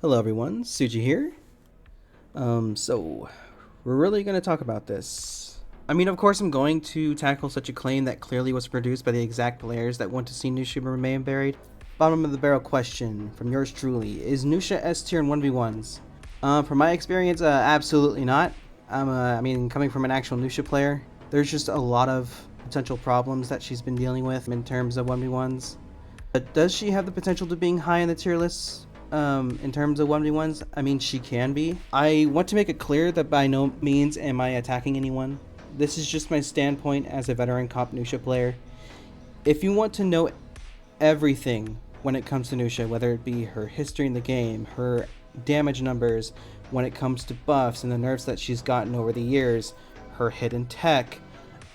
Hello everyone, Suji here. So we're really going to talk about this. I mean, of course I'm going to tackle such a claim that clearly was produced by the exact players that want to see Nuxia remain buried. Bottom of the barrel question from yours truly: is Nuxia S tier in 1v1s? From my experience, absolutely not. I mean, coming from an actual Nuxia player, there's just a lot of potential problems that she's been dealing with in terms of 1v1s. But does she have the potential to being high in the tier list? In terms of 1v1s, I mean, she can be. I want to make it clear that by no means am I attacking anyone. This is just my standpoint as a veteran comp Nuxia player. If you want to know everything when it comes to Nuxia, whether it be her history in the game, her damage numbers, when it comes to buffs and the nerfs that she's gotten over the years, her hidden tech,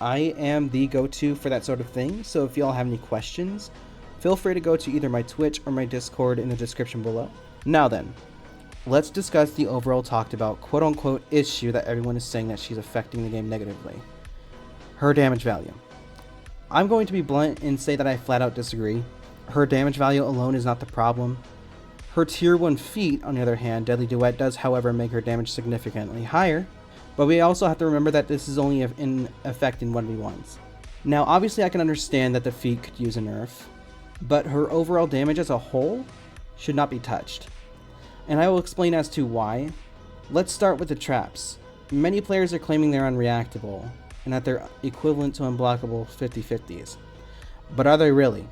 I am the go-to for that sort of thing. So if y'all have any questions, feel free to go to either my Twitch or my Discord in the description below. Now then, let's discuss the overall talked about quote-unquote issue that everyone is saying that she's affecting the game negatively. Her damage value. I'm going to be blunt and say that I flat out disagree. Her damage value alone is not the problem. Her tier 1 feat, on the other hand, Deadly Duet, does however make her damage significantly higher, but we also have to remember that this is only in effect in 1v1s. Now obviously I can understand that the feat could use a nerf, but her overall damage as a whole should not be touched. And I will explain as to why. Let's start with the traps. Many players are claiming they're unreactable, and that they're equivalent to unblockable 50/50s. But are they really?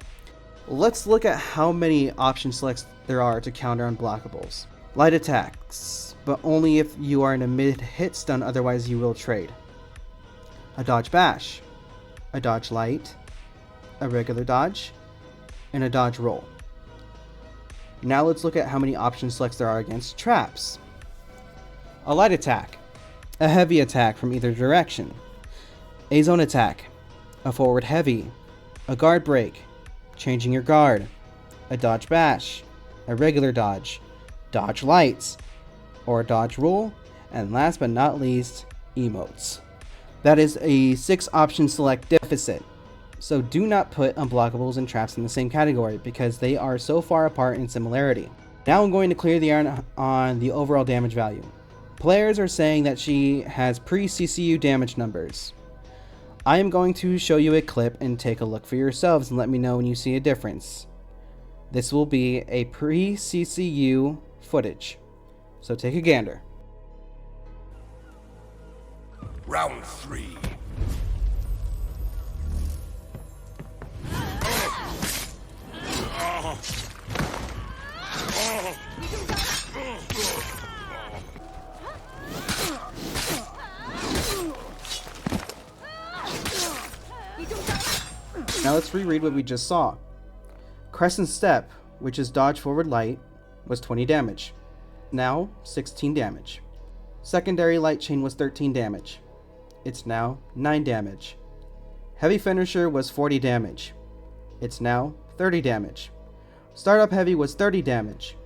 Let's look at how many option selects there are to counter unblockables. Light attacks, but only if you are in a mid-hit stun, otherwise you will trade. A dodge bash, a dodge light, a regular dodge, and a dodge roll. Now let's look at how many option selects there are against traps. A light attack, a heavy attack from either direction, a zone attack, a forward heavy, a guard break, changing your guard, a dodge bash, a regular dodge, dodge lights, or a dodge roll, and last but not least, emotes. That is a 6 option select deficit. So do not put unblockables and traps in the same category because they are so far apart in similarity. Now I'm going to clear the air on the overall damage value. Players are saying that she has pre-CCU damage numbers. I am going to show you a clip and take a look for yourselves and let me know when you see a difference. This will be a pre-CCU footage. So take a gander. Round 3. Now let's reread what we just saw. Crescent Step, which is dodge forward light, was 20 damage. Now 16 damage. Secondary light chain was 13 damage. It's now 9 damage. Heavy finisher was 40 damage. It's now 30 damage. Startup heavy was 30 damage.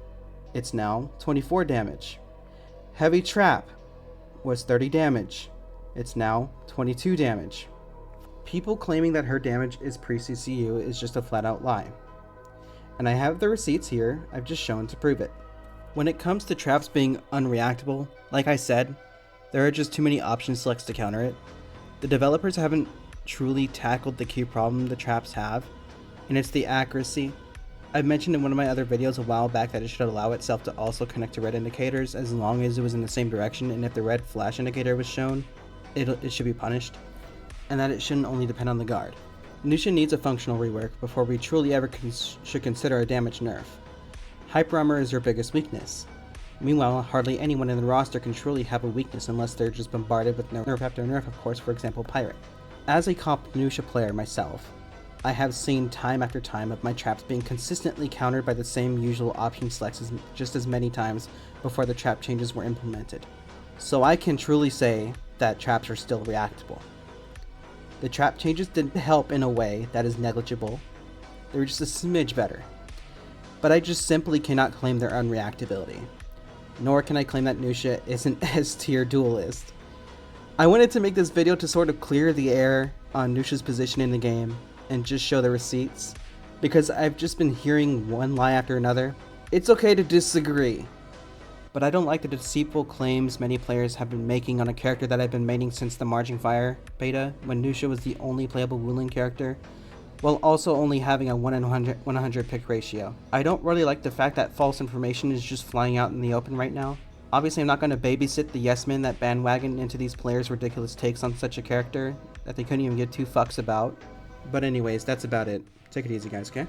It's now 24 damage. Heavy trap was 30 damage. It's now 22 damage. People claiming that her damage is pre-CCU is just a flat out lie. And I have the receipts here I've just shown to prove it. When it comes to traps being unreactable, like I said, there are just too many option selects to counter it. The developers haven't truly tackled the key problem the traps have, and it's the accuracy. I've mentioned in one of my other videos a while back that it should allow itself to also connect to red indicators as long as it was in the same direction, and if the red flash indicator was shown, it should be punished, and that it shouldn't only depend on the guard. Nuxia needs a functional rework before we truly ever should consider a damage nerf. Hyper armor is her biggest weakness. Meanwhile, hardly anyone in the roster can truly have a weakness unless they're just bombarded with nerf after nerf, of course, for example, Pirate. As a comp Nuxia player myself, I have seen time after time of my traps being consistently countered by the same usual option selects just as many times before the trap changes were implemented. So I can truly say that traps are still reactable. The trap changes didn't help in a way that is negligible. They were just a smidge better. But I just simply cannot claim their unreactability. Nor can I claim that Nuxia is an S-tier duelist. I wanted to make this video to sort of clear the air on Nuxia's position in the game and just show the receipts, because I've just been hearing one lie after another. It's okay to disagree, but I don't like the deceitful claims many players have been making on a character that I've been maining since the Margin Fire beta, when Nuxia was the only playable Wulin character, while also only having a 1 in 100 pick ratio. I don't really like the fact that false information is just flying out in the open right now. Obviously, I'm not going to babysit the yes men that bandwagon into these players' ridiculous takes on such a character that they couldn't even give two fucks about. But anyways, that's about it. Take it easy, guys, okay?